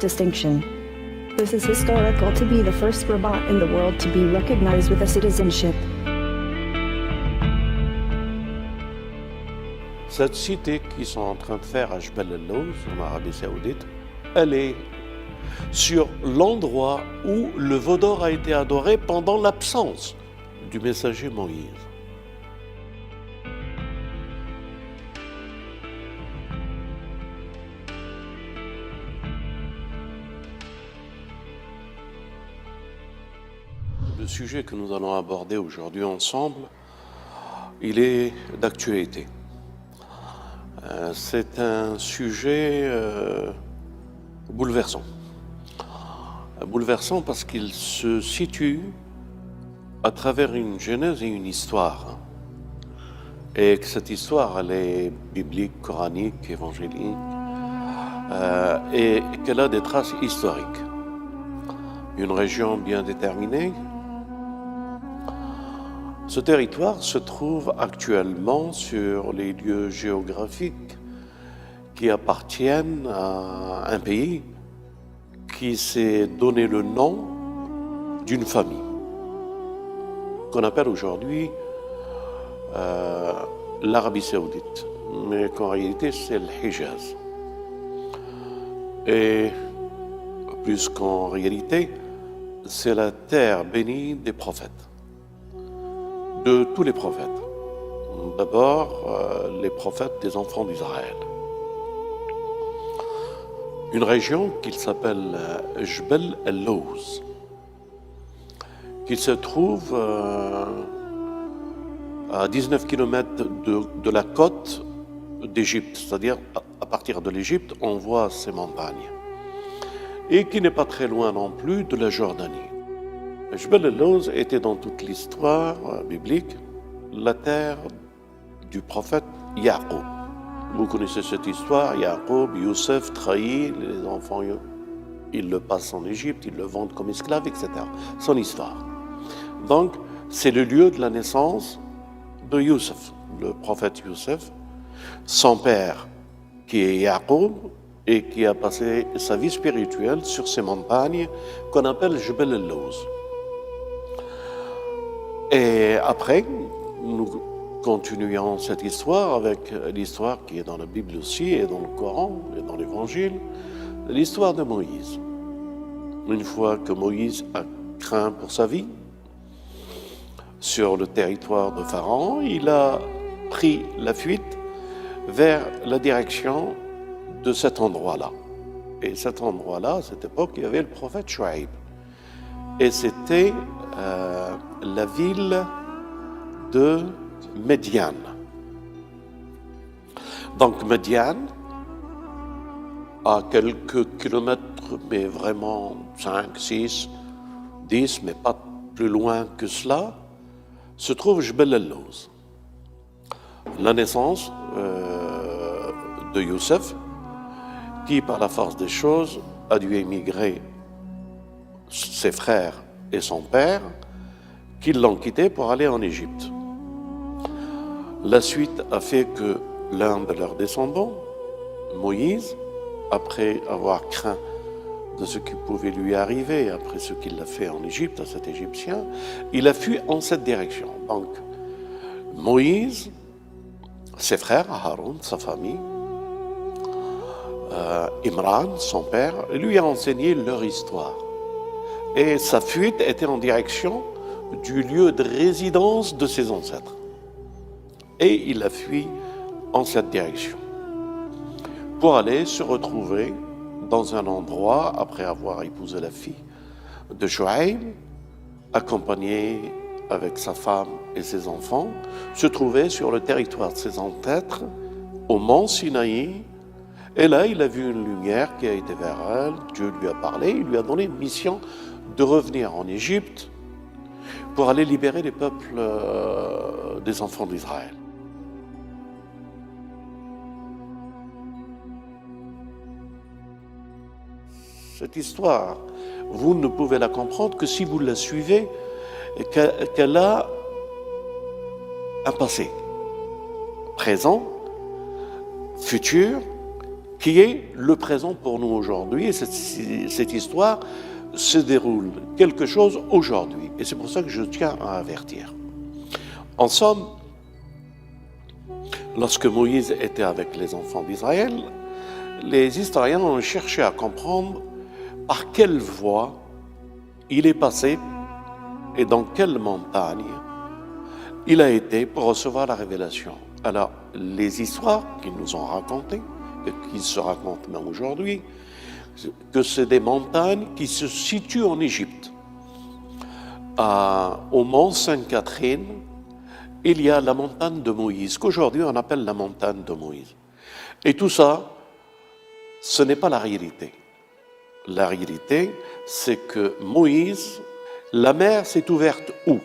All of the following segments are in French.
distinction. This is historical to be the first robot in the world to be recognized with a citizenship. Cette cité qu'ils sont en train de faire à Jebel el-Lawz, en Arabie Saoudite, elle est sur l'endroit où le veau d'or a été adoré pendant l'absence du messager Moïse. Le sujet que nous allons aborder aujourd'hui ensemble, il est d'actualité. C'est un sujet bouleversant. Bouleversant parce qu'il se situe à travers une genèse et une histoire. Et que cette histoire, elle est biblique, coranique, évangélique, et qu'elle a des traces historiques. Une région bien déterminée. Ce territoire se trouve actuellement sur les lieux géographiques qui appartiennent à un pays qui s'est donné le nom d'une famille, qu'on appelle aujourd'hui l'Arabie Saoudite, mais qu'en réalité c'est le Hijaz. Et plus qu'en réalité, c'est la terre bénie des prophètes. De tous les prophètes. D'abord, les prophètes des enfants d'Israël. Une région qui s'appelle Jebel el-Lawz, qui se trouve à 19 km de la côte d'Égypte, c'est-à-dire à partir de l'Égypte, on voit ces montagnes, et qui n'est pas très loin non plus de la Jordanie. Jebel el-Lawz était dans toute l'histoire biblique la terre du prophète Yaqub. Vous connaissez cette histoire, Yaqub, Youssef trahi, les enfants, ils le passent en Égypte, ils le vendent comme esclave, etc. Son histoire. Donc, c'est le lieu de la naissance de Youssef, le prophète Youssef, son père qui est Yaqub et qui a passé sa vie spirituelle sur ces montagnes qu'on appelle Jebel el-Lawz. Et après, nous continuons cette histoire avec l'histoire qui est dans la Bible aussi, et dans le Coran, et dans l'Évangile, l'histoire de Moïse. Une fois que Moïse a craint pour sa vie, sur le territoire de Pharaon, il a pris la fuite vers la direction de cet endroit-là. Et cet endroit-là, à cette époque, il y avait le prophète Shuaïb. Et c'était la ville de Médiane. Donc Médiane, à quelques kilomètres, mais vraiment 5, 6, 10, mais pas plus loin que cela, se trouve Jebel el-Lawz. La naissance de Youssef, qui par la force des choses a dû émigrer, ses frères et son père, qui l'ont quitté pour aller en Égypte. La suite a fait que l'un de leurs descendants, Moïse, après avoir craint de ce qui pouvait lui arriver, après ce qu'il a fait en Égypte à cet Égyptien, il a fui en cette direction. Donc, Moïse, ses frères, Haroun, sa famille, Imran, son père, lui a enseigné leur histoire. Et sa fuite était en direction du lieu de résidence de ses ancêtres. Et il a fui en cette direction pour aller se retrouver dans un endroit, après avoir épousé la fille de Shuaïb, accompagné avec sa femme et ses enfants, se trouvait sur le territoire de ses ancêtres, au mont Sinaï. Et là, il a vu une lumière qui a été vers elle, Dieu lui a parlé, il lui a donné une mission de revenir en Égypte pour aller libérer les peuples des enfants d'Israël. Cette histoire, vous ne pouvez la comprendre que si vous la suivez, qu'elle a un passé, présent, futur, qui est le présent pour nous aujourd'hui. Et cette histoire se déroule quelque chose aujourd'hui. Et c'est pour ça que je tiens à avertir. En somme, lorsque Moïse était avec les enfants d'Israël, les historiens ont cherché à comprendre par quelle voie il est passé et dans quelle montagne il a été pour recevoir la révélation. Alors, les histoires qu'ils nous ont racontées, et qui se racontent même aujourd'hui, que c'est des montagnes qui se situent en Égypte. Au mont Sainte-Catherine, il y a la montagne de Moïse, qu'aujourd'hui on appelle la montagne de Moïse. Et tout ça, ce n'est pas la réalité. La réalité, c'est que Moïse, la mer s'est ouverte où?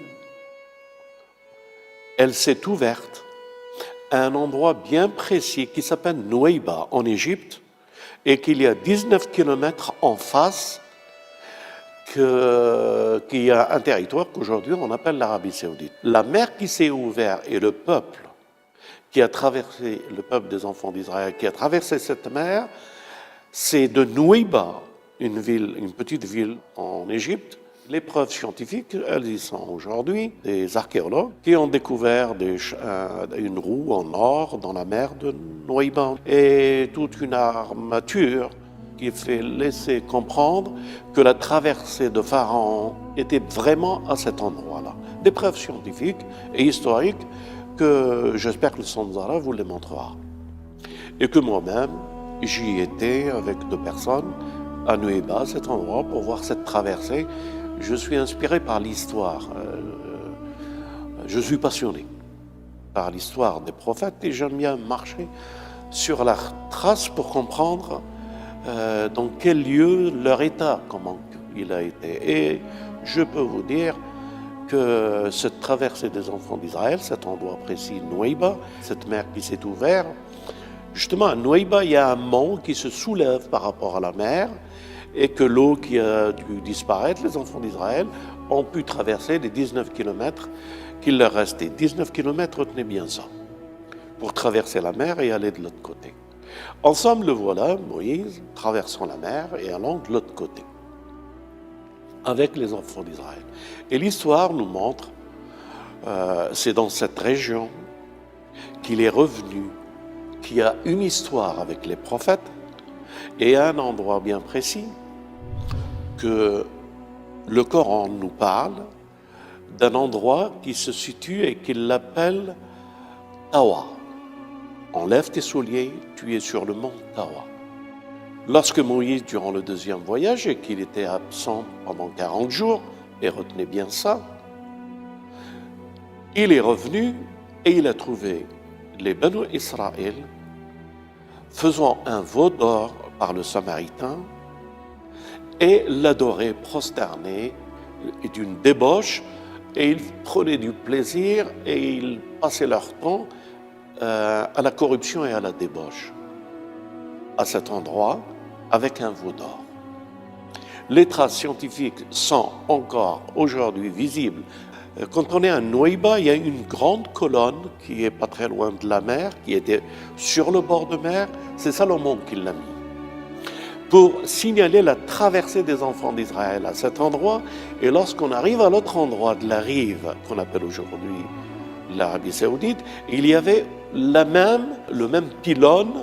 Elle s'est ouverte à un endroit bien précis qui s'appelle Nouaïba en Égypte et qu'il y a 19 kilomètres en face qu'il y a un territoire qu'aujourd'hui on appelle l'Arabie Saoudite. La mer qui s'est ouverte et le peuple qui a traversé, le peuple des enfants d'Israël qui a traversé cette mer, c'est de Nouaïba, une petite ville en Égypte. Les preuves scientifiques, elles y sont aujourd'hui. Des archéologues qui ont découvert une roue en or dans la mer de Nouaïba et toute une armature qui fait laisser comprendre que la traversée de Pharaon était vraiment à cet endroit-là. Des preuves scientifiques et historiques que j'espère que le Sanzara vous les montrera. Et que moi-même, j'y étais avec 2 personnes à Nouaïba, cet endroit, pour voir cette traversée. Je suis inspiré par l'histoire. Je suis passionné par l'histoire des prophètes et j'aime bien marcher sur leurs traces pour comprendre dans quel lieu leur état, comment il a été. Et je peux vous dire que cette traversée des enfants d'Israël, cet endroit précis, Nouaïba, cette mer qui s'est ouverte, justement à Nouaïba, il y a un mont qui se soulève par rapport à la mer et que l'eau qui a dû disparaître, les enfants d'Israël ont pu traverser les 19 kilomètres qu'il leur restait. 19 kilomètres, retenez bien ça, pour traverser la mer et aller de l'autre côté. Ensemble, le voilà, Moïse, traversant la mer et allant de l'autre côté, avec les enfants d'Israël. Et l'histoire nous montre, c'est dans cette région qu'il est revenu, qu'il y a une histoire avec les prophètes et à un endroit bien précis que le Coran nous parle d'un endroit qui se situe et qu'il l'appelle Tawa. Enlève tes souliers, tu es sur le mont Tawa. Lorsque Moïse, durant le 2e voyage, et qu'il était absent pendant 40 jours, et retenez bien ça, il est revenu et il a trouvé les Banu Israël faisant un veau d'or par le Samaritain et l'adoraient prosterné d'une débauche, et ils prenaient du plaisir et ils passaient leur temps à la corruption et à la débauche à cet endroit avec un veau d'or. Les traces scientifiques sont encore aujourd'hui visibles. Quand on est à Nouaïba, il y a une grande colonne qui est pas très loin de la mer, qui était sur le bord de mer. C'est Salomon qui l'a mis pour signaler la traversée des enfants d'Israël à cet endroit. Et lorsqu'on arrive à l'autre endroit de la rive, qu'on appelle aujourd'hui l'Arabie Saoudite, il y avait le même pylône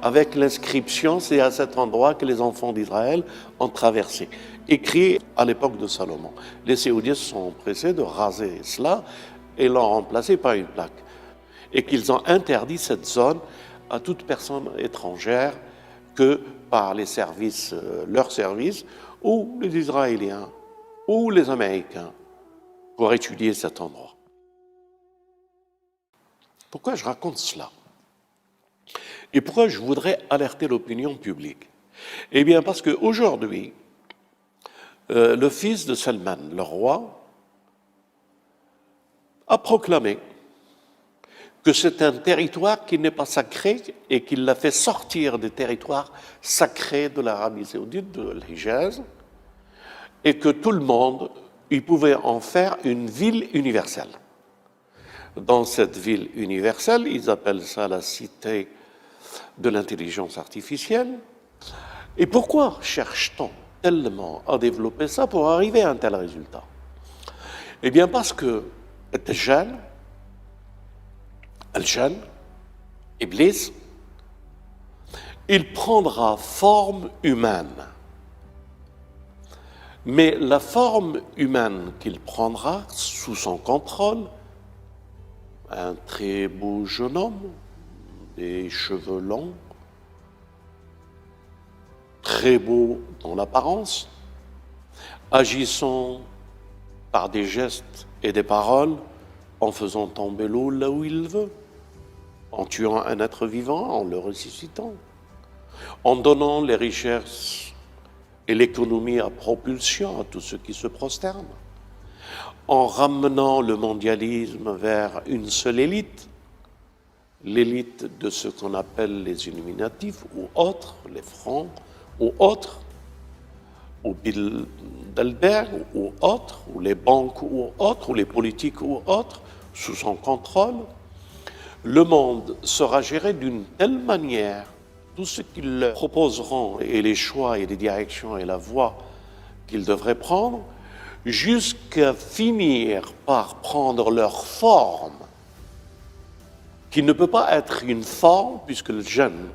avec l'inscription, c'est à cet endroit que les enfants d'Israël ont traversé, écrit à l'époque de Salomon. Les Saoudiens se sont empressés de raser cela et l'ont remplacé par une plaque. Et qu'ils ont interdit cette zone à toute personne étrangère que par les services, leurs services, ou les Israéliens, ou les Américains, pour étudier cet endroit. Pourquoi je raconte cela? Et pourquoi je voudrais alerter l'opinion publique? Eh bien, parce qu'aujourd'hui, le fils de Salman, le roi, a proclamé que c'est un territoire qui n'est pas sacré et qu'il l'a fait sortir des territoires sacrés de l'Arabie Saoudite, de l'Hijaz, et que tout le monde, il pouvait en faire une ville universelle. Dans cette ville universelle, ils appellent ça la cité de l'intelligence artificielle. Et pourquoi cherche-t-on tellement à développer ça pour arriver à un tel résultat? Eh bien parce que Al-Dajjal, Iblis, il prendra forme humaine. Mais la forme humaine qu'il prendra sous son contrôle, un très beau jeune homme, des cheveux longs, très beau dans l'apparence, agissant par des gestes et des paroles, en faisant tomber l'eau là où il veut, en tuant un être vivant, en le ressuscitant, en donnant les richesses et l'économie à propulsion à tous ceux qui se prosternent, en ramenant le mondialisme vers une seule élite, l'élite de ce qu'on appelle les Illuminatifs ou autres, les Francs ou autres, ou Bilderberg ou autres, ou les banques ou autres, ou les politiques ou autres, sous son contrôle. Le monde sera géré d'une telle manière, tout ce qu'ils leur proposeront, et les choix et les directions et la voie qu'ils devraient prendre, jusqu'à finir par prendre leur forme, qui ne peut pas être une forme, puisque le jeune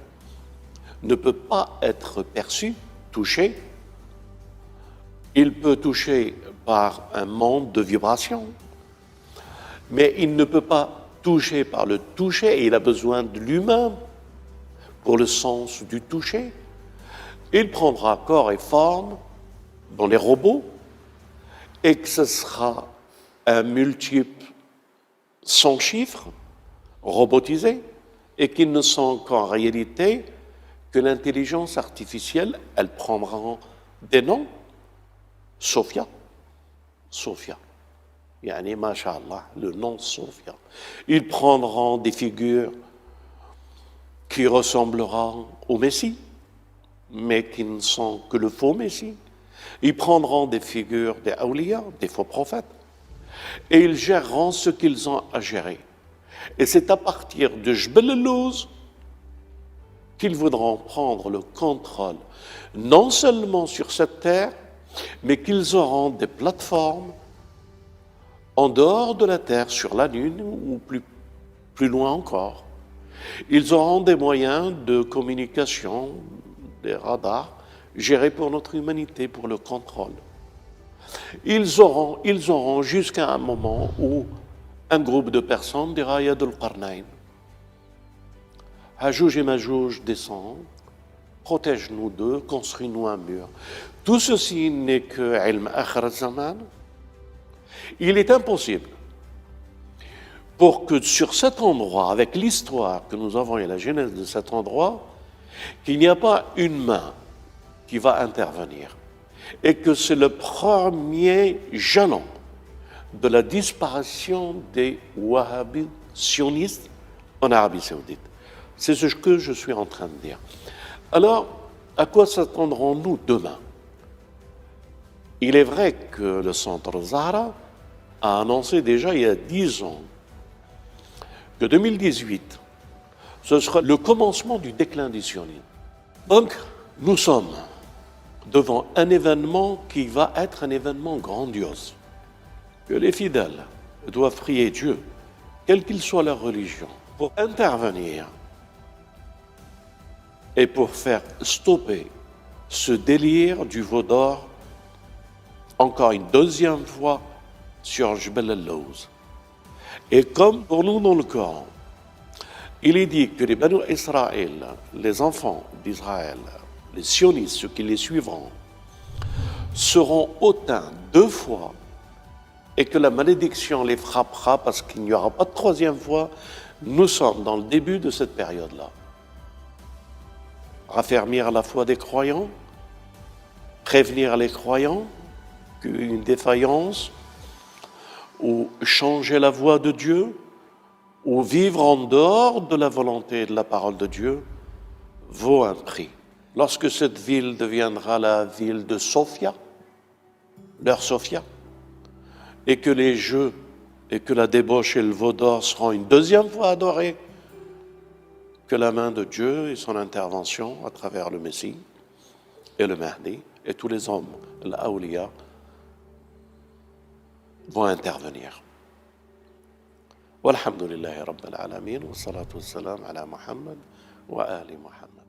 ne peut pas être perçu, touché. Il peut toucher par un monde de vibrations, mais il ne peut pas toucher par le toucher, et il a besoin de l'humain pour le sens du toucher. Il prendra corps et forme dans les robots, et que ce sera un multiple sans chiffre, robotisé, et qu'ils ne sont qu'en réalité que l'intelligence artificielle. Elle prendra des noms. Sophia, yani masha'Allah, le nom Sophia. Ils prendront des figures qui ressembleront au Messie, mais qui ne sont que le faux Messie. Ils prendront des figures des awliya, des faux prophètes, et ils géreront ce qu'ils ont à gérer. Et c'est à partir de Jbel al-Lawz qu'ils voudront prendre le contrôle, non seulement sur cette terre, mais qu'ils auront des plateformes en dehors de la Terre, sur la Lune ou plus loin encore. Ils auront des moyens de communication, des radars, gérés pour notre humanité, pour le contrôle. Ils auront jusqu'à un moment où un groupe de personnes dira Yadul Qarnayn. Hajouj et Majouj descend, protège-nous d'eux, construis-nous un mur. Tout ceci n'est que ilm akhir zaman. Il est impossible pour que sur cet endroit, avec l'histoire que nous avons et la genèse de cet endroit, qu'il n'y a pas une main qui va intervenir et que c'est le premier jalon de la disparition des wahhabis sionistes en Arabie Saoudite. C'est ce que je suis en train de dire. Alors, à quoi s'attendrons-nous demain? Il est vrai que le centre Zahra a annoncé déjà il y a 10 ans que 2018, ce sera le commencement du déclin du sionisme. Donc, nous sommes devant un événement qui va être un événement grandiose, que les fidèles doivent prier Dieu, quelle qu'il soit leur religion, pour intervenir et pour faire stopper ce délire du veau d'or, encore une deuxième fois sur Jbel al-Lawz. Et comme pour nous dans le Coran, il est dit que les Banu Israël, les enfants d'Israël, les sionistes, ceux qui les suivront, seront hautains 2 fois et que la malédiction les frappera parce qu'il n'y aura pas de 3e fois. Nous sommes dans le début de cette période-là. Raffermir la foi des croyants, prévenir les croyants qu'une défaillance, ou changer la voie de Dieu, ou vivre en dehors de la volonté et de la parole de Dieu, vaut un prix. Lorsque cette ville deviendra la ville de Sophia, leur Sophia, et que les jeux et que la débauche et le veau d'or seront une 2e fois adorés, que la main de Dieu et son intervention à travers le Messie et le Mahdi et tous les hommes, l'Awliya, vont intervenir. Walhamdulillahi Rabbil Alamin, wa salatu wa salam ala Muhammad wa ali Muhammad.